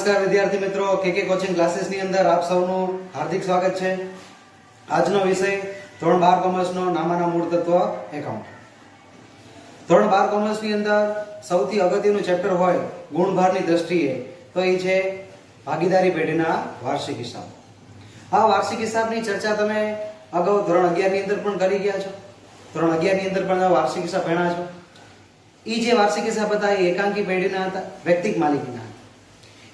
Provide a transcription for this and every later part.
નમસ્કાર વિદ્યાર્થી મિત્રો, કેકે કોચિંગ ક્લાસીસ ની અંદર આપ સૌનું હાર્દિક સ્વાગત છે। આજનો વિષય ધોરણ 12 કોમર્સનો નામાના મૂળ તત્વ એકાઉન્ટ। ધોરણ 12 કોમર્સ ની અંદર સૌથી અગત્યનું ચેપ્ટર હોય ગુણભારની દ્રષ્ટિએ તો એ છે ભાગીદારી પેઢીના વાર્ષિક હિસાબ। આ વાર્ષિક હિસાબની ચર્ચા તમે અગાઉ ધોરણ 11 ની અંદર પણ કરી ગયા છો। ધોરણ 11 ની અંદર પણ વાર્ષિક હિસાબ ભણ્યા છો। એ જે વાર્ષિક હિસાબ હતા એ એકાંકી પેઢીના હતા, વ્યક્તિક માલિકીના।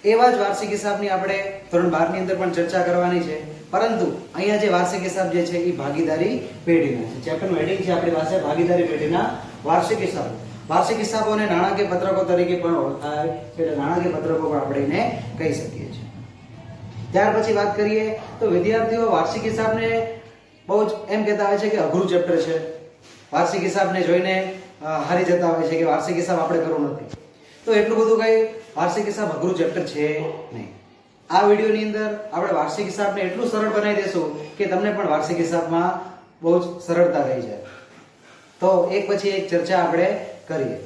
એવા જ વાર્ષિક હિસાબની આપણે ધોરણ 12 ની અંદર પણ ચર્ચા કરવાની છે, પરંતુ અહીંયા જે વાર્ષિક હિસાબ જે છે એ ભાગીદારી પેઢીના છે। ચેપ્ટરનું હેડિંગ છે આપણી પાસે ભાગીદારી પેઢીના વાર્ષિક હિસાબો। વાર્ષિક હિસાબોને નાણાકીય પત્રકો તરીકે પણ ઓળખાય છે, એટલે નાણાકીય પત્રકો પણ આપણે એને કહી શકીએ છીએ। ત્યાર પછી વાત કરીએ તો વિદ્યાર્થીઓ વાર્ષિક હિસાબને બહુ જ એમ કહેતા હોય છે કે અઘરું ચેપ્ટર છે। વાર્ષિક હિસાબને જોઈને હારી જતા હોય છે કે વાર્ષિક હિસાબ આપણે કરવું નથી, તો એટલું બધું કઈ વાર્ષિક હિસાબ અઘરું ચેપ્ટર છે નહીં। આ વિડીયોની અંદર આપણે વાર્ષિક હિસાબને એટલું સરળ બનાવી દેશું કે તમને પણ વાર્ષિક હિસાબમાં બહુ જ સરળતા રહી જાય। તો એક પછી એક ચર્ચા આપણે કરીએ।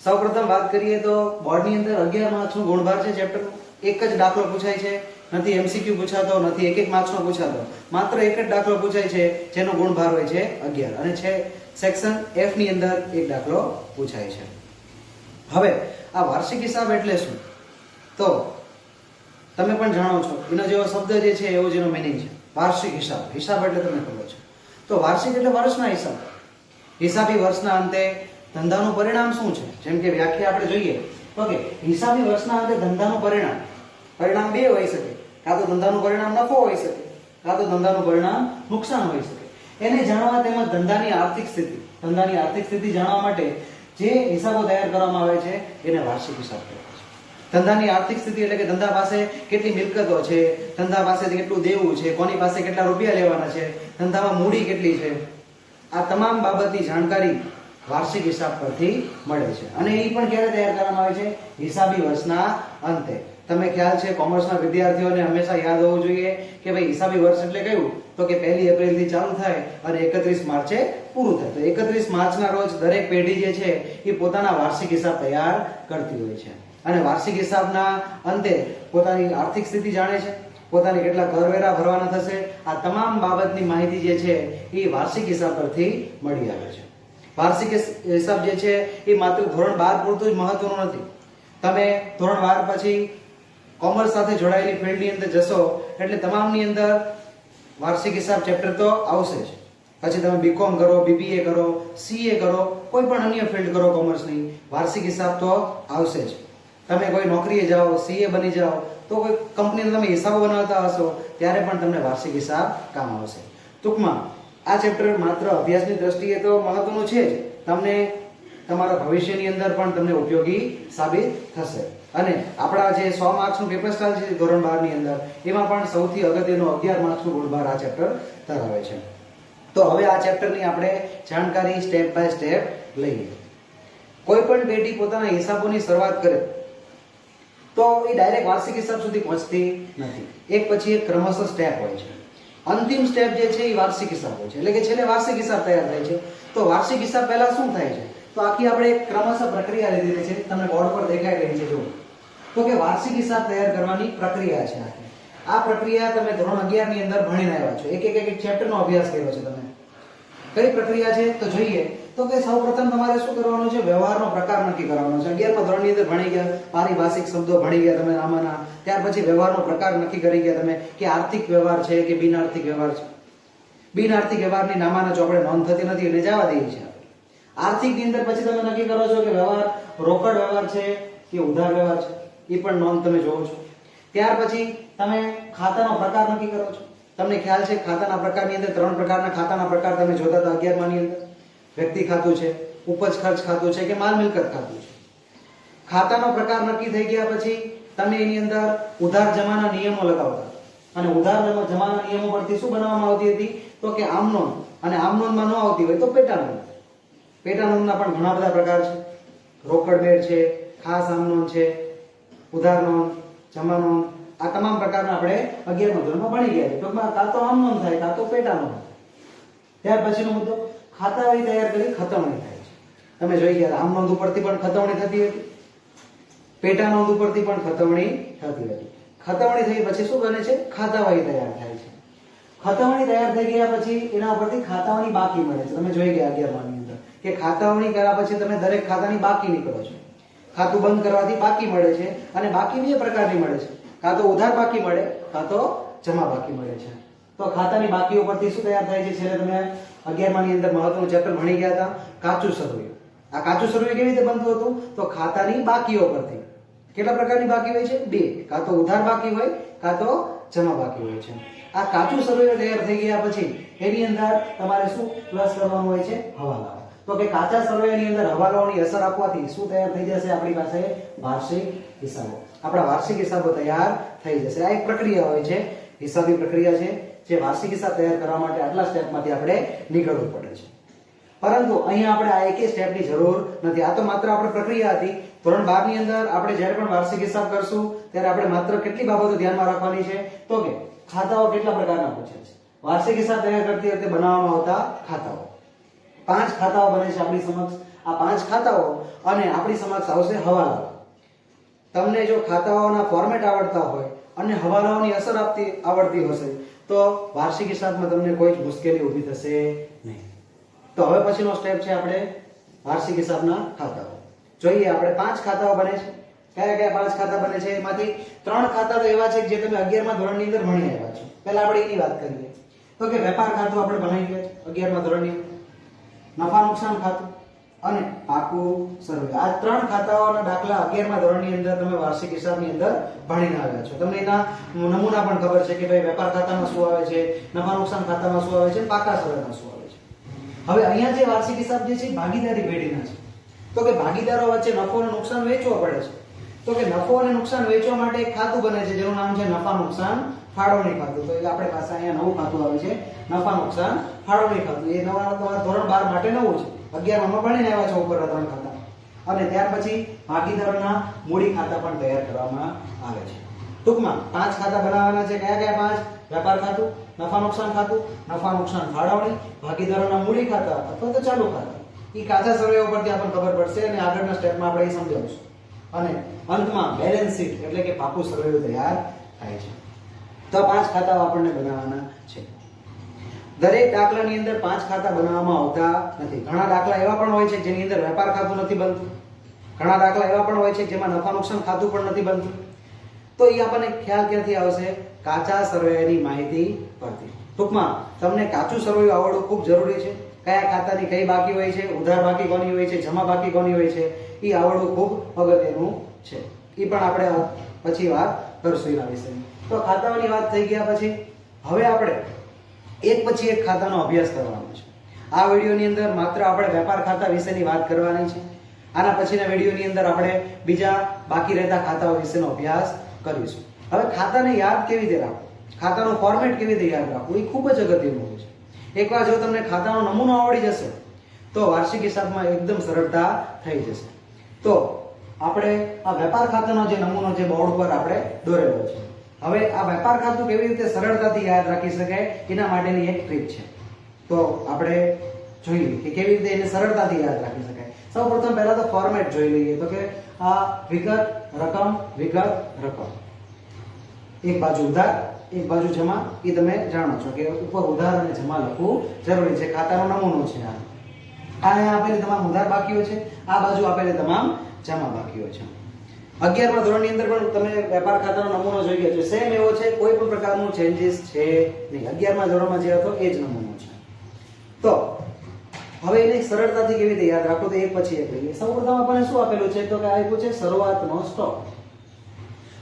સૌપ્રથમ વાત કરીએ તો બોર્ડની અંદર 11 માર્ક્સનો ગુણભાર છે ચેપ્ટરનો। એક જ દાખલો પૂછાય છે, નથી એમસીક્યુ પૂછાતો, નથી એક માર્ક્સનો પૂછાતો, માત્ર એક જ દાખલો પૂછાય છે જેનો ગુણભાર હોય છે 11 અને છે સેક્શન F ની અંદર એક દાખલો પૂછાય છે। હવે આ વાર્ષિક હિસાબ એટલે શું, તો તમે પણ જાણો છો એનો જેવો શબ્દ જે છે એવો જેનો મીનિંગ છે વાર્ષિક હિસાબ। હિસાબ એટલે તમને ખબર છે, તો વાર્ષિક એટલે વર્ષના હિસાબ। હિસાબી વર્ષના અંતે ધંધાનું પરિણામ શું છે, જેમ કે વ્યાખ્યા આપણે જોઈએ તો કે હિસાબી વર્ષના અંતે ધંધાનું પરિણામ બે હોઈ શકે, કાં તો ધંધાનું પરિણામ નફો હોઈ શકે, કાં તો ધંધાનું પરિણામ નુકસાન હોઈ શકે। એને જાણવા તેમજ ધંધાની આર્થિક સ્થિતિ જાણવા માટે જે હિસાબો તૈયાર કરવામાં આવે છે એને વાર્ષિક હિસાબ કહેવાય છે। ધંધાની આર્થિક સ્થિતિ એટલે કે ધંધા પાસે કેટલી મિલકતો છે, ધંધા પાસેથી કેટલું દેવું છે, કોની પાસે કેટલા રૂપિયા લેવાના છે, ધંધામાં મૂડી કેટલી છે, આ તમામ બાબતની જાણકારી વાર્ષિક હિસાબ પરથી મળે છે। અને એ પણ ક્યારે તૈયાર કરવામાં આવે છે, હિસાબી વર્ષના અંતે। તમે ખ્યાલ છે કોમર્સના વિદ્યાર્થીઓને હંમેશા યાદ હોવું જોઈએ કે ભાઈ હિસાબી વર્ષ એટલે કયું, તો કે 1 એપ્રિલ થી ચાલુ થાય અને 31 માર્ચે પૂરું થાય। તો 31 માર્ચના રોજ દરેક પેઢી જે છે એ પોતાના વાર્ષિક હિસાબ તૈયાર કરતી હોય છે અને વાર્ષિક હિસાબના અંતે પોતાની આર્થિક સ્થિતિ જાણે છે, પોતાની કેટલા કરવેરા ભરવાના થશે, આ તમામ બાબતની માહિતી જે છે એ વાર્ષિક હિસાબ પરથી મળી આવે છે। વાર્ષિક હિસાબ જે છે એ માત્ર ધોરણ 12 પૂરતું જ મહત્વનું નથી। તમે ધોરણ 12 પછી કોમર્સ સાથે જોડાયેલી ફિલ્ડની અંદર જશો એટલે તમામની અંદર વાર્ષિક હિસાબ ચેપ્ટર તો આવશે જ। પછી તમે બીકોમ કરો, બીબીએ કરો, સીએ કરો, કોઈ પણ અન્ય ફિલ્ડ કરો કોમર્સની, વાર્ષિક હિસાબ તો આવશે જ। તમે કોઈ નોકરીએ જાઓ, સીએ બની જાઓ, તો કોઈ કંપનીને તમે હિસાબો બનાવતા હશો ત્યારે પણ તમને વાર્ષિક હિસાબ કામ આવશે। ટૂંકમાં આ ચેપ્ટર માત્ર અભ્યાસની દ્રષ્ટિએ તો મહત્વનું છે જ, તમને તમારા ભવિષ્યની અંદર પણ તમને ઉપયોગી સાબિત થશે। અને આપણા જે 100 માર્ક્સનું પેપર સ્ટાઇલ છે ધોરણ 12 ની અંદર, એમાં પણ સૌથી અગત્યનો 11 માર્ક્સનો ગુણભાર આ ચેપ્ટર ધરાવે છે। તો હવે આ ચેપ્ટરની આપણે જાણકારી સ્ટેપ બાય સ્ટેપ લઈએ। કોઈ પણ પેઢી પોતાના હિસાબોની શરૂઆત કરે તો એ ડાયરેક્ટ વાર્ષિક હિસાબ સુધી પહોંચતી નથી, એક પછી એક ક્રમશઃ સ્ટેપ હોય છે। અંતિમ સ્ટેપ જે છે એ વાર્ષિક હિસાબ હોય છે, એટલે કે છેલ્લે વાર્ષિક હિસાબ તૈયાર થાય છે। તો વાર્ષિક હિસાબ પહેલા શું થાય છે, તો આખી આપણે એક ક્રમશઃ પ્રક્રિયા લીધી છે, તમને બોર્ડ પર દેખાઈ રહી છે, જો તો કે વાર્ષિક હિસાબ તૈયાર કરવાની પ્રક્રિયા છે આખી। આ પ્રક્રિયા તમે ધોરણ 11 ની અંદર ભણીને આવ્યા છો, એક ચેપ્ટરનો અભ્યાસ કર્યો છે તમે। કઈ પ્રક્રિયા છે તો જોઈએ તો કે સૌપ્રથમ તમારે શું કરવાનું છે, વ્યવહારનો પ્રકાર નક્કી કરવાનો છે। 11મા ધોરણની અંદર ભણી ગયા, પારિભાષિક શબ્દો ભણી ગયા તમે આમાંના, ત્યાર પછી વ્યવહારનો પ્રકાર નક્કી કરી ગયા તમે કે આર્થિક વ્યવહાર છે કે બિનઆર્થિક વ્યવહાર છે। બિનઆર્થિક વ્યવહારની નામાના ચોપડે નોંધ થતી નથી એટલે જવા દઈએ છીએ। આર્થિક ની અંદર પછી તમે નક્કી કરો છો કે વ્યવહાર રોકડ વ્યવહાર છે કે ઉધાર વ્યવહાર છે, એ પણ નોંધ તમે જોવો છો। ત્યાર પછી તમે ખાતાનો પ્રકાર નક્કી કરો છો। તમને ખ્યાલ છે ખાતાના પ્રકારની અંદર 3 પ્રકારના ખાતાના પ્રકાર તમે જોતા હતા 11મા ની અંદર, વ્યક્તિ ખાતું છે, ઉપજ ખર્ચ ખાતું છે કે માલ મિલકત ખાતું છે। ખાતાનો પ્રકાર નક્કી થઈ ગયા પછી તમે એની અંદર ઉધાર જમાના નિયમો લગાવતા, અને ઉધાર જમાના નિયમો પરથી શું બનાવવામાં આવતી હતી, તો કે આમ નોંધ, અને આમ નોંધમાં ન આવતી હોય તો પેટા નોંધ। પેટા નોંધના પણ ઘણા બધા પ્રકાર છે, રોકડ મેળ છે, ખાસ આમ નોંધ છે, ઉધાર નોંધ, જમા નોંધ, આ તમામ પ્રકારના આપણે 11મા ધોરણમાં ભણી ગયા છે। ટૂંકમાં કાં તો આમ નોંધ થાય, કાં તો પેટા નોંધ। ત્યાર પછીનો મુદ્દો ખાતાવહી તૈયાર કરી ખતવણી થાય છે। તમે જોઈ ગયા આમ નોંધ ઉપરથી પણ ખતવણી થતી હતી, પેટા નોંધ ઉપરથી પણ ખતવણી થતી હતી. ખતવણી થઈ પછી શું બને છે? ખાતાવહી તૈયાર થાય છે. ખતવણી તૈયાર થઈ ગયા પછી એના ઉપરથી ખાતાઓની બાકી મળે છે. તમે જોઈ ગયા 11મા ની અંદર કે ખાતાવણી કર્યા પછી તમે દરેક ખાતાની બાકી નીકળો છો. ખાતું બંધ કરવાથી બાકી મળે છે અને બાકી બે પ્રકારની મળે છે. કાં તો ઉધાર બાકી મળે, કાં તો જમા બાકી મળે છે. તો ખાતાની બાકી ઉપરથી શું તૈયાર થાય છે? છેલ્લે તમે 11મા ની અંદર મહત્વનું ચેપ્ટર ભણી ગયા હતા, કાચું સરવૈયું. આ કાચું સરવૈયું કેવી રીતે બનતું હતું? તો ખાતાની બાકીઓ પરથી. કેટલા પ્રકારની બાકી હોય છે? બે. કાં તો ઉધાર બાકી હોય, કાં તો જમા બાકી હોય છે. આ કાચું સરવૈયું તૈયાર થઈ ગયા પછી એની અંદર તમારે શું પ્લસ કરવાનું હોય છે? હવાલાઓ. તો કે કાચા સરવૈયાની અંદર હવાલાઓની અસર આપવાથી શું તૈયાર થઈ જશે? આપણી પાસે વાર્ષિક હિસાબો. આપણા વાર્ષિક હિસાબો તૈયાર થઈ જશે. આ એક પ્રક્રિયા હોય છે, હિસાબી પ્રક્રિયા છે, જે વાર્ષિક હિસાબ તૈયાર કરવા માટે આટલા સ્ટેપમાંથી આપણે નીકળવું પડે છે. પરંતુ અહીંયા આપણે આ એકે સ્ટેપની જરૂર નથી. આ તો માત્ર આપણે પ્રક્રિયા હતી. ધોરણ 12 ની અંદર આપણે જ્યારે પણ વાર્ષિક હિસાબ કરશું ત્યારે આપણે માત્ર કેટલી બાબતો ધ્યાનમાં રાખવાની છે? તો કે ખાતાઓ કેટલા પ્રકારના પૂછે છે. વાર્ષિક હિસાબ તૈયાર કરતી વખતે બનાવવામાં આવતા ખાતાઓ. 5 ખાતાઓ બને છે આપણી સમક્ષ. આ 5 ખાતાઓ અને આપણી સમક્ષ આવશે હવાલાઓ. તમને જો ખાતાઓના ફોર્મેટ આવડતા હોય અને હવાલાઓની અસર આવડતી હશે તો વાર્ષિક હિસાબમાં તમને કોઈ જ મુશ્કેલી ઊભી થશે નહીં. તો હવે પછીનો સ્ટેપ છે આપણે વાર્ષિક હિસાબના ખાતાઓ. જોઈએ આપણે 5 ખાતાઓ બને છે. કયા કયા 5 ખાતા બને છે? એમાંથી 3 ખાતા તો એવા છે જે તમે 11મા ધોરણની અંદર ભણી આવ્યા છો. પહેલા આપણે એની વાત કરીએ તો કે વેપાર ખાતું આપણે ભણી ગયા છે 11મા ધોરણની અંદર. નફા નુકસાન ખાતું અને પાકું સરવૈયું. આ 3 ખાતાઓના દાખલા 11મા ધોરણની અંદર તમે વાર્ષિક હિસાબની અંદર ભણીને આવ્યા છો. તમને એના નમૂના પણ ખબર છે કે ભાઈ વેપાર ખાતામાં શું આવે છે, નફા નુકસાન ખાતામાં શું આવે છે, પાકા સરવૈયામાં શું આવે છે. હવે અહીંયા જે વાર્ષિક હિસાબ જે છે ભાગીદારી પેઢીના છે. તો કે ભાગીદારો વચ્ચે નફો અને નુકસાન વેચવો પડે છે. તો કે નફો અને નુકસાન વેચવા માટે એક ખાતું બને છે જેનું નામ છે નફા નુકસાન ફાળવણી ખાતું. તો એ આપણે પાસે અહીંયા નવું ખાતું આવે છે, નફા નુકસાન ફાળવણી ખાતું. એ નવા ધોરણ 12 માટે નવું છે. 11માં ભણીને આવ્યા છો ઉપર 3 ખાતા. અને ત્યાર પછી ભાગીદારોના મૂડી ખાતા પણ તૈયાર કરવામાં આવે છે. ટૂંકમાં 5 ખાતા બનાવવાના છે. કયા કયા 5? વેપાર ખાતું, નફા નુકસાન ખાતું, નફા નુકસાન ફાળવણી, ભાગીદારોના મૂડી ખાતા અથવા તો ચાલુ ખાતા. એ કાચા સરવૈયા ઉપરથી આપણને ખબર પડશે અને આગળના સ્ટેપમાં આપણે એ સમજાવીશું. અને અંતમાં બેલેન્સ શીટ એટલે કે પાકું સરવૈયું તૈયાર થાય છે. તો 5 ખાતાઓ આપણને બનાવવાના છે. દરેક દાખલાની અંદર 5 ખાતા બનાવવામાં આવતા નથી. ઘણા દાખલા એવા પણ હોય છે જેની અંદર વેપાર ખાતું નથી બનતું. ઘણા દાખલા એવા પણ હોય છે જેમાં નફા નુકસાન ખાતું પણ નથી બનતું. તો એ આપણને ખ્યાલ ક્યાંથી આવશે? કાચા સરવૈયાની માહિતી પરથી. ટૂંકમાં તમને કાચું સરવૈયું આવડવું ખૂબ જરૂરી છે. કયા ખાતાની કઈ બાકી હોય છે, ઉધાર બાકી કોની હોય છે, જમા બાકી કોની હોય છે, એ આવડવું ખૂબ અગત્યનું છે. એ પણ આપણે પછી વાત કરશું એના વિશે. તો ખાતાઓની વાત થઈ ગયા પછી હવે આપણે એક પછી એક ખાતાનો અભ્યાસ કરવાનો છે. આ વિડીયોની અંદર માત્ર આપણે વેપાર ખાતા વિશેની વાત કરવાની છે. આના પછીના વિડીયોની અંદર આપણે બીજા બાકી રહેતા ખાતાઓ વિશેનો અભ્યાસ કરીશું. હવે ખાતાને યાદ કેવી રીતે રાખવું, ખાતાનું ફોર્મેટ કેવી રીતે યાદ રાખવું, એ ખૂબ જ અગત્યનું હોય છે. એકવાર જો તમને ખાતાનો નમૂનો આવડી જશે તો વાર્ષિક હિસાબમાં એકદમ સરળતા થઈ જશે. તો આપણે આ વેપાર ખાતાનો જે નમૂનો જે બોર્ડ પર આપણે દોરેલો છે. હવે આ વેપાર ખાતું કેવી રીતે સરળતાથી યાદ રાખી શકાય એના માટેની એક ટ્રીક છે. તો આપણે જોઈએ કે કેવી રીતે એને સરળતાથી યાદ રાખી શકાય. સૌપ્રથમ પહેલા તો ફોર્મેટ જોઈ લઈએ. તો કે આ વિગત રકમ વિગત રકમ, એક બાજુ ઉધાર એક બાજુ જમા. એ તમે જાણો છો કે ઉપર ઉધાર અને જમા લખવું જરૂરી છે. ખાતાનો નમૂનો છે. આ અહીંયા આપેલી તમામ ઉધાર બાકીઓ છે, આ બાજુ આપેલી તમામ જમા બાકીઓ છે. 11મા ધોરણની અંદર પણ તમે વેપાર ખાતાનો નમૂનો જોઈ ગયા છે. સેમ એવો છે, કોઈ પણ પ્રકારનું ચેન્જીસ છે નહીં. 11મા ધોરણમાં જે હતો એ જ નમૂનો છે. તો હવે એને સરળતાથી કેવી રીતે યાદ રાખો તો એક પછી એક લઈએ. સૌપ્રથમ આપણને શું આપેલું છે? તો કે આપ્યું છે શરૂઆતનો સ્ટોક.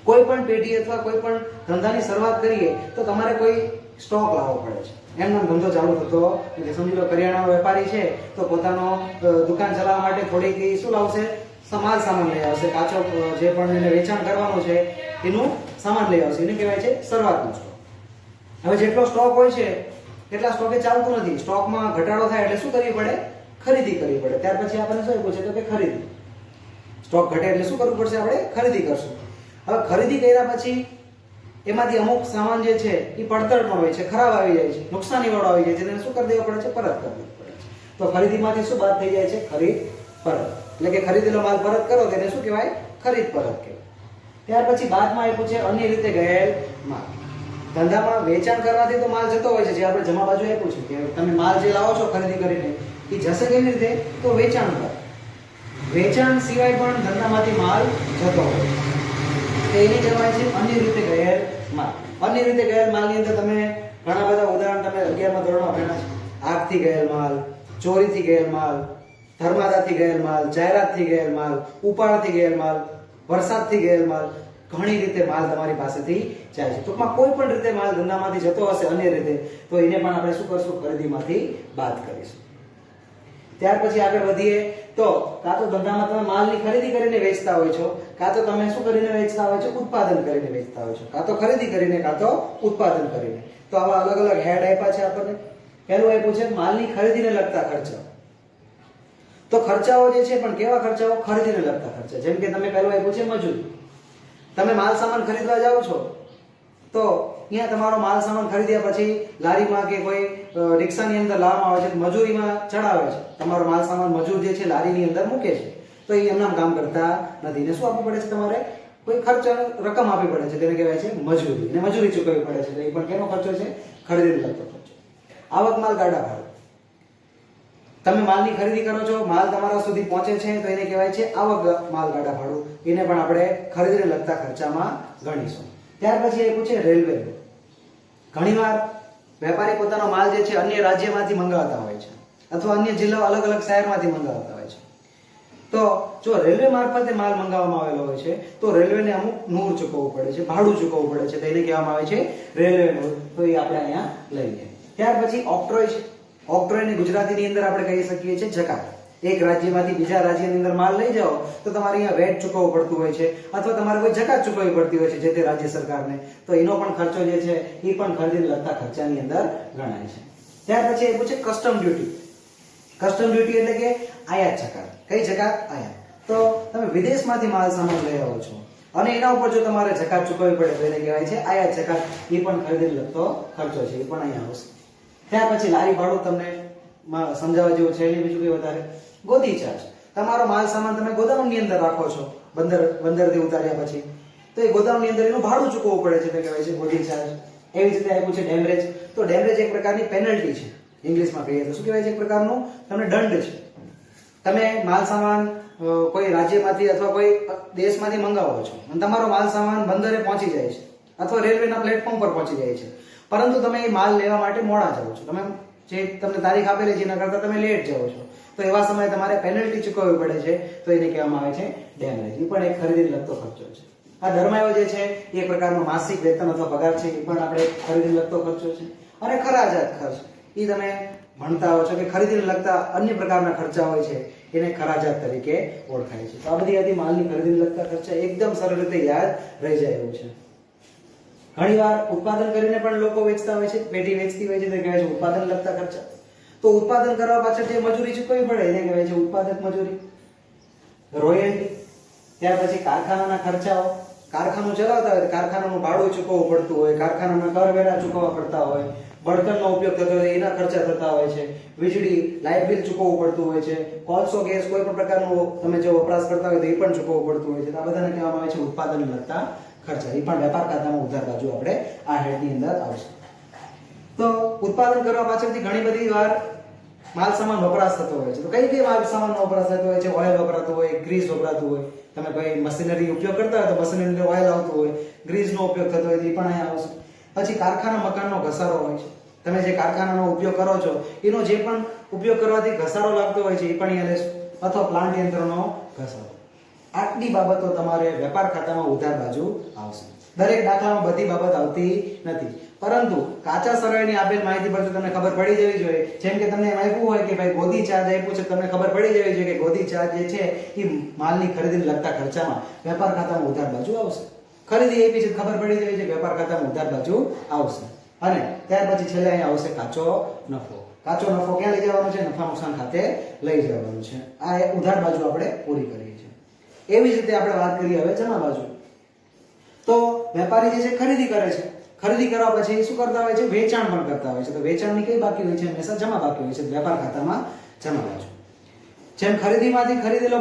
કોઈ પણ પેઢી અથવા કોઈ પણ ધંધાની શરૂઆત કરીએ તો તમારે કોઈ સ્ટોક લાવવો પડે છે. એમનો ધંધો ચાલુ થતો એટલે સમજી લો કરિયાણાનો વેપારી છે તો પોતાનો દુકાન ચલાવવા માટે થોડીક શું લાવશે? માલ સામાન લઈ આવશે. કાચો જે પણ એને વેચાણ કરવાનું છે એનું સામાન લઈ આવશે. એને કહેવાય છે શરૂઆતનો સ્ટોક. હવે જેટલો સ્ટોક હોય છે એટલા સ્ટોકે ચાલતું નથી. સ્ટોકમાં ઘટાડો થાય એટલે શું કરવી પડે? ખરીદી કરવી પડે. ત્યાર પછી આપણને શું પૂછે? તો કે ખરીદી. સ્ટોક ઘટે એટલે શું કરવું પડશે? આપણે ખરીદી કરશું. હવે ખરીદી કર્યા પછી એમાંથી અમુક સામાન જે છે એ પડતર પણ હોય છે, ખરાબ આવી જાય છે, નુકસાની વાળો આવી જાય છે, તેને શું કરી દેવા પડે છે? પરત કરી દેવું પડે છે. તો ખરીદીમાંથી શું બાદ થઈ જાય છે? ખરીદ પરત. એટલે કે ખરીદેલો માલ પરત કરો તેને શું કહેવાય? ખરીદ પરત કહેવાય. ત્યાર પછી બાદમાં આપ્યું છે અન્ય રીતે ગયેલ માલ. ધંધામાં વેચાણ કરવાથી તો માલ જતો હોય છે, જે આપણે જમા બાજુ આપ્યું છે કે તમે માલ જે લાવો છો ખરીદી કરીને એ જશે કેવી રીતે, તો વેચાણ પર. વેચાણ સિવાય પણ ધંધામાંથી માલ જતો હોય તો એને કહેવાય છે અન્ય રીતે ગયેલ માલ. અન્ય રીતે ગયેલ માલની અંદર તમે ઘણા બધા ઉદાહરણ તમે 11મા ધોરણમાં ભણ્યા છે. આગથી ગયેલ માલ, ચોરીથી ગયેલ માલ, ધર્માદાથી ગયેલ માલ, જાહેરાતથી ગયેલ માલ, ઉપાડથી ગયેલ માલ, વરસાદથી ગયેલ માલ. ઘણી રીતે માલ તમારી પાસેથી જાય છે. ટૂંકમાં કોઈ પણ રીતે માલ ધંધામાંથી જતો હશે અન્ય રીતે તો એને પણ આપણે શું કરશું, ખરીદીમાંથી બાદ કરીશું. ત્યાર પછી આગળ વધીએ તો કાં તો ધંધામાં તમે માલની ખરીદી કરીને વેચતા હોય છો, કાં તો તમે શું કરીને વેચતા હોય છો, ઉત્પાદન કરીને વેચતા હોય છો. કાં તો ખરીદી કરીને, કાં તો ઉત્પાદન કરીને. તો આવા અલગ અલગ હેડ આપ્યા છે આપણને. પહેલું આપ્યું છે માલની ખરીદીને લગતા ખર્ચા. તો ખર્ચાઓ જે છે પણ કેવા ખર્ચાઓ, ખરીદીને લગતા ખર્ચા. જેમ કે તમે પહેલું આપ્યું છે મજૂરી. તમે માલ સામાન ખરીદવા જાઓ છો તો અહીંયા તમારો માલ સામાન ખરીદ્યા પછી લારીમાં કે કોઈ રિક્ષાની અંદર લાવવામાં આવે છે, મજૂરીમાં ચડાવે છે. તમારો માલ સામાન મજૂર જે છે લારીની અંદર મૂકે છે તો એ એમનામ કામ કરતા નથી. ને શું આપવું પડે છે, તમારે કોઈ ખર્ચ રકમ આપવી પડે છે, તેને કહેવાય છે મજૂરી. અને મજૂરી ચૂકવવી પડે છે તો એ પણ કેનો ખર્ચો છે, ખરીદીને લગતો ખર્ચો. આવક માલ ગાડા ભાડું. તમે માલની ખરીદી કરો છો, માલ તમારા સુધી પહોંચે છે તો એને કહેવાય છે આવક માલ ગાડા ભાડું. એને પણ આપણે ખરીદીને લગતા ખર્ચામાં ગણીશું. ત્યાર પછી આપ્યું છે રેલવે. ઘણીવાર વેપારી પોતાનો માલ જે છે અન્ય રાજ્યમાંથી મંગાવતા હોય છે અથવા અન્ય જિલ્લા અલગ અલગ શહેરમાંથી મંગાવતા હોય છે. તો જો રેલવે મારફતે માલ મંગાવવામાં આવેલો હોય છે તો રેલવેને અમુક નૂર ચૂકવવું પડે છે, ભાડું ચૂકવવું પડે છે, તો એને કહેવામાં આવે છે રેલવે નૂર. તો એ આપણે અહીંયા લઈએ. ત્યાર પછી ઓક્ટ્રોય છે. ઓક્ટ્રોયને ગુજરાતીની અંદર આપણે કહી શકીએ છીએ જકાત. એક રાજ્યમાંથી બીજા રાજ્યની અંદર માલ લઈ જાઓ તો તમારે અહીંયા વેટ ચૂકવવું પડતું હોય છે અથવા તમારે કોઈ જકાત ચૂકવવી પડતી હોય છે જે તે રાજ્ય સરકારને. તો એનો પણ ખર્ચો જે છે એ પણ ખરીદીને લગતા ખર્ચાની અંદર ગણાય છે. ત્યાર પછી એ પૂછે કસ્ટમ ડ્યુટી. કસ્ટમ ડ્યુટી એટલે કે આયાત જકાત. કઈ જકાત? આયાત. તો તમે વિદેશમાંથી માલ સામાન લઈ આવો છો અને એના ઉપર જો તમારે જકાત ચૂકવવી પડે તો એને કહેવાય છે આયાત જકાત. એ પણ ખરીદીને લગતો ખર્ચો છે, એ પણ અહીંયા આવશે. ત્યાર પછી લારી ભાડું તમને સમજાવવા જેવું છે બીજું કઈ વધારે. ગોદી ચાર્જ. તમારો માલ સામાન તમે ગોદામની અંદર રાખો છો બંદરથી ઉતાર્યા પછી તો એ ગોદામની અંદર એનું ભાડું ચૂકવવું પડે છે, તે કહેવાય છે ગોદી ચાર્જ. એવી જ રીતે આપ્યું છે ડેમરેજ. તો ડેમરેજ એક પ્રકારની પેનલ્ટી છે. ઇંગ્લિશમાં કહીએ તો શું કહેવાય છે, એક પ્રકારનું તમને દંડ છે. તમે માલ સામાન કોઈ રાજ્યમાંથી અથવા કોઈ દેશમાંથી મંગાવો છો અને તમારો માલ સામાન બંદરે પહોંચી જાય છે અથવા રેલવેના પ્લેટફોર્મ પર પહોંચી જાય છે, પરંતુ તમે એ માલ લેવા માટે મોડા જાઓ છો. તમે જે તમને તારીખ આપેલી છે એના કરતાં તમે લેટ જાઓ છો તો એવા સમયે તમારે પેનલ્ટી ચૂકવવી પડે છે, તો એને કહેવામાં આવે છે ડેમરેજ. એ પણ એક ખરીદીને લગતો ખર્ચો છે. આ દરમાયો જે છે એ એક પ્રકારનો માસિક વેતન અથવા પગાર છે, એ પણ આપણે ખરીદીને લગતો ખર્ચો છે. અને ખરાજાત ખર્ચ, એ તમે ભણતા હો છો કે ખરીદીને લગતા અન્ય પ્રકારના ખર્ચા હોય છે એને ખરાજાત તરીકે ઓળખાય છે. તો આ બધી હતી માલની ખરીદીને લગતા ખર્ચા. એકદમ સરળ રીતે યાદ રહી જાય એવું છે. ઘણીવાર ઉત્પાદન કરીને પણ લોકો વેચતા હોય છે, પેઢી વેચતી હોય છે, તે કહેવાય છે ઉત્પાદન લગતા ખર્ચા. તો ઉત્પાદન કરવા પાછળ જે મજૂરી ચૂકવવી પડે એને કહેવાય છે ઉત્પાદક મજૂરી, રોયલ્ટી. ત્યાર પછી કારખાનાના ખર્ચાઓ. કારખાનું ચલાવતા હોય કારખાનાનું ભાડું ચૂકવવું પડતું હોય, કારખાનાના કરવેરા ચૂકવવા પડતા હોય, બળતણનો ઉપયોગ થતો હોય એના ખર્ચા થતા હોય છે, વીજળી લાઇટ બિલ ચૂકવવું પડતું હોય છે, કોલસો ગેસ કોઈ પણ પ્રકારનો તમે જો વપરાશ કરતા હોય તો એ પણ ચૂકવવું પડતું હોય છે. તો આ બધાને કહેવામાં આવે છે ઉત્પાદન લગતા ખર્ચા. એ પણ વેપાર ખાતામાં ઉધાર બાજુ આપણે આ હેડની અંદર આવશે. તો ઉત્પાદન કરવા પાછળથી ઘણી બધી વાર માલ સામાન વપરાશ થતો હોય છે. તો કઈ માલ સામાનનો વપરાશ થતો હોય છે? ઓઇલ વપરાતું હોય, ગ્રીસ વપરાતું હોય. તમે કોઈ મશીનરી ઉપયોગ કરતા હોય તો મશીનરી અંદર ઓઇલ આવતું હોય, ગ્રીસનો ઉપયોગ થતો હોય તો એ પણ અહીંયા આવશે. પછી કારખાના મકાનનો ઘસારો હોય છે. તમે જે કારખાનાનો ઉપયોગ કરો છો એનો જે પણ ઉપયોગ કરવાથી ઘસારો લાગતો હોય છે એ પણ અહીંયા લેશો, અથવા પ્લાન્ટ યંત્રનો ઘસારો. આટલી બાબતો તમારે વેપાર ખાતામાં ઉધાર બાજુ આવશે. દરેક દાખલામાં બધી બાબત આવતી નથી, પરંતુ કાચા સરવાળાની આપેલ માહિતી પરથી તમને ખબર પડી જવી જોઈએ. જેમ કે તમને એમ આપ્યું હોય કે ભાઈ ગોદી ચાર્જ આપ્યું છે, તમને ખબર પડી જવી જોઈએ કે ગોદી ચાર્જ જે છે એ માલની ખરીદીને લગતા ખર્ચામાં વેપાર ખાતામાં ઉધાર બાજુ આવશે. ખરીદી આપી છે ખબર પડી જવી જોઈએ કે વેપાર ખાતામાં ઉધાર બાજુ આવશે. અને ત્યાર પછી છેલ્લે અહીંયા આવશે કાચો નફો. કાચો નફો ક્યાં લઈ જવાનો છે? નફા નુકસાન ખાતે લઈ જવાનું છે. આ ઉધાર બાજુ આપણે પૂરી કરીએ છીએ. એવી જ રીતે આપણે વાત કરીએ હવે જમા બાજુ. તો વેપારી જે છે ખરીદી કરે છે, ખરીદી કરવા પછી શું કરતા હોય છે? વેચાણ પણ કરતા હોય છે. તો વેચાણની કઈ બાકી હોય છે? હંમેશા જમા બાકી હોય છે. વેપાર ખાતામાં જમા બાજુ. જેમ ખરીદીમાંથી ખરીદેલો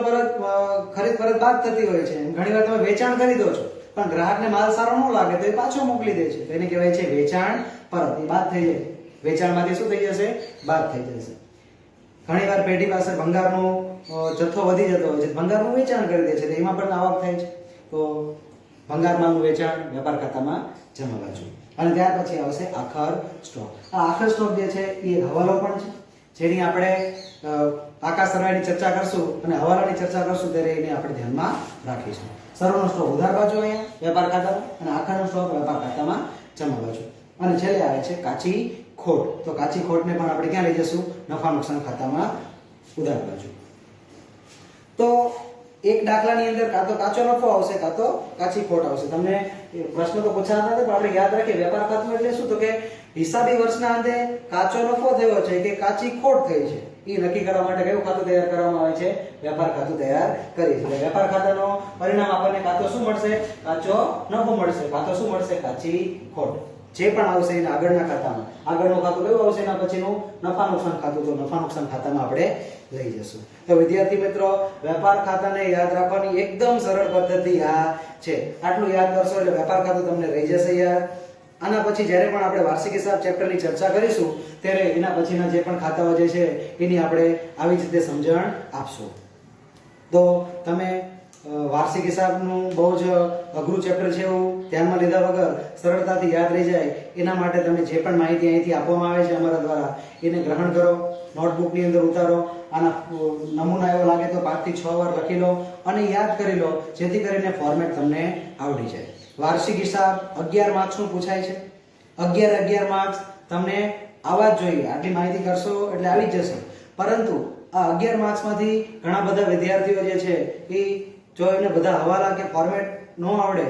ખરીદ પરત બાદ થતી હોય છે, ઘણીવાર તમે વેચાણ કરી દો છો પણ ગ્રાહકને માલ સારો ન લાગે તો એ પાછો મોકલી દે છે, તો એને કહેવાય છે વેચાણ પરત. એ બાદ થઈ જાય, વેચાણમાંથી શું થઈ જશે? બાદ થઈ જશે. ઘણીવાર પેઢી પાસે ભંગારનો જથ્થો વધી જતો હોય છે, ભંગારનું વેચાણ કરી દે છે, તો એમાં પણ આવક થાય છે. તો ભંગાર માલનું વેચાણ વેપાર ખાતામાં જમા બાજુ. અને ત્યાર પછી આવશે આખર સ્ટોક. આ આખર સ્ટોક જે છે એ હવાલો પણ છે, જેની આપણે આકાશ સરવાળાની ચર્ચા કરશું અને હવાલાની ચર્ચા કરશું ત્યારે એને આપણે ધ્યાનમાં રાખીશું. સરનો સ્ટોક ઉધાર બાજુ અહીંયા વેપાર ખાતામાં, અને આખરનો સ્ટોક વેપાર ખાતામાં જમા બાજુ. અને છેલ્લે આવે છે કાચી ખોટ. તો કાચી ખોટને પણ આપણે ક્યાં લઈ જશું? નફા નુકસાન ખાતામાં ઉધાર બાજુ. તો એક દાખલાની અંદર કાં તો કાચો નફો આવશે કાં તો કાચી ખોટ આવશે. તમને પ્રશ્ન તો પૂછાતા નથી પણ આપણે યાદ રાખીએ વેપાર ખાતું એટલે શું? તો કે હિસાબી વર્ષના અંતે કાચો નફો થયો છે કે કાચી ખોટ થઈ છે એ નક્કી કરવા માટે કયું ખાતું તૈયાર કરવામાં આવે છે? વેપાર ખાતું તૈયાર કરીએ છીએ. વેપાર ખાતાનો પરિણામ આપણને કાં તો શું મળશે? કાચો નફો મળશે, કાં તો શું મળશે? કાચી ખોટ. જે પણ આવશે એના આગળના ખાતામાં, આગળનું ખાતું કયું આવશે એના પછીનું? નફા નુકસાન ખાતું. તો નફા નુકસાન ખાતામાં આપણે લઈ જશું. તો વિદ્યાર્થી મિત્રો, વેપાર ખાતાને યાદ રાખવાની એકદમ સરળ પદ્ધતિ આ છે. આટલું યાદ કરશો એટલે વેપાર ખાતું તમને રહી જશે યાર. આના પછી જ્યારે પણ આપણે વાર્ષિક હિસાબ ચેપ્ટરની ચર્ચા કરીશું ત્યારે એના પછીના જે પણ ખાતાઓ જે છે એની આપણે આવી જ રીતે સમજણ આપશું. તો તમે વાર્ષિક હિસાબનું બહુ જ અઘરું ચેપ્ટર છે એવું ધ્યાનમાં લીધા વગર સરળતાથી યાદ રહી જાય એના માટે તમે જે પણ માહિતી અહીંથી આપવામાં આવે છે અમારા દ્વારા એને ગ્રહણ કરો, નોટબુકની અંદર ઉતારો. આના નમૂના એવો લાગે તો 5 થી 6 વાર લખી લો અને યાદ કરી લો, જેથી કરીને ફોર્મેટ તમને આવડી જાય. વાર્ષિક હિસાબ 11 માર્ક્સનું પૂછાય છે. 11 માર્ક્સ તમને આવવા જ જોઈએ. આટલી માહિતી કરશો એટલે આવી જ જશે. પરંતુ આ 11 માર્ક્સમાંથી ઘણા બધા વિદ્યાર્થીઓ જે છે એ જો એમને બધા હવાલા કે ફોર્મેટ ન આવડે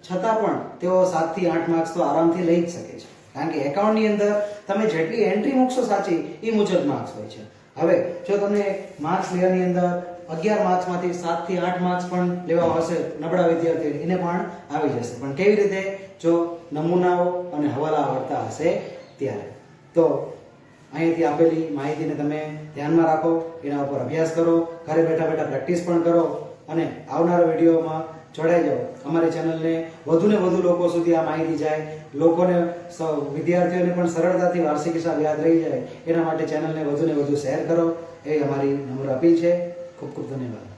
છતાં પણ તેઓ 7 થી 8 માર્ક્સ તો આરામથી લઈ જ શકે છે. કારણ કે એકાઉન્ટની અંદર તમે જેટલી એન્ટ્રી મૂકશો સાચી એ મુજબ માર્ક્સ હોય છે. હવે જો તમને માર્ક્સ લેવાની અંદર 11 માર્ક્સમાંથી 7 થી 8 માર્ક્સ પણ લેવા હશે નબળા વિદ્યાર્થીઓ એને પણ આવી જશે. પણ કેવી રીતે? જો નમૂનાઓ અને હવાલા આવડતા હશે ત્યારે. તો અહીંથી આપેલી માહિતીને તમે ધ્યાનમાં રાખો, એના ઉપર અભ્યાસ કરો, ઘરે બેઠા બેઠા પ્રેક્ટિસ પણ કરો અને આવનારા વિડીયોમાં જોડાઈ જાઓ. અમારી ચેનલને વધુને વધુ લોકો સુધી આ માહિતી જાય, લોકોને વિદ્યાર્થીઓને પણ સરળતાથી વાર્ષિક હિસાબ યાદ રહી જાય એના માટે ચેનલને વધુને વધુ શેર કરો એ અમારી નમ્ર અપીલ છે. ખૂબ ખૂબ ધન્યવાદ.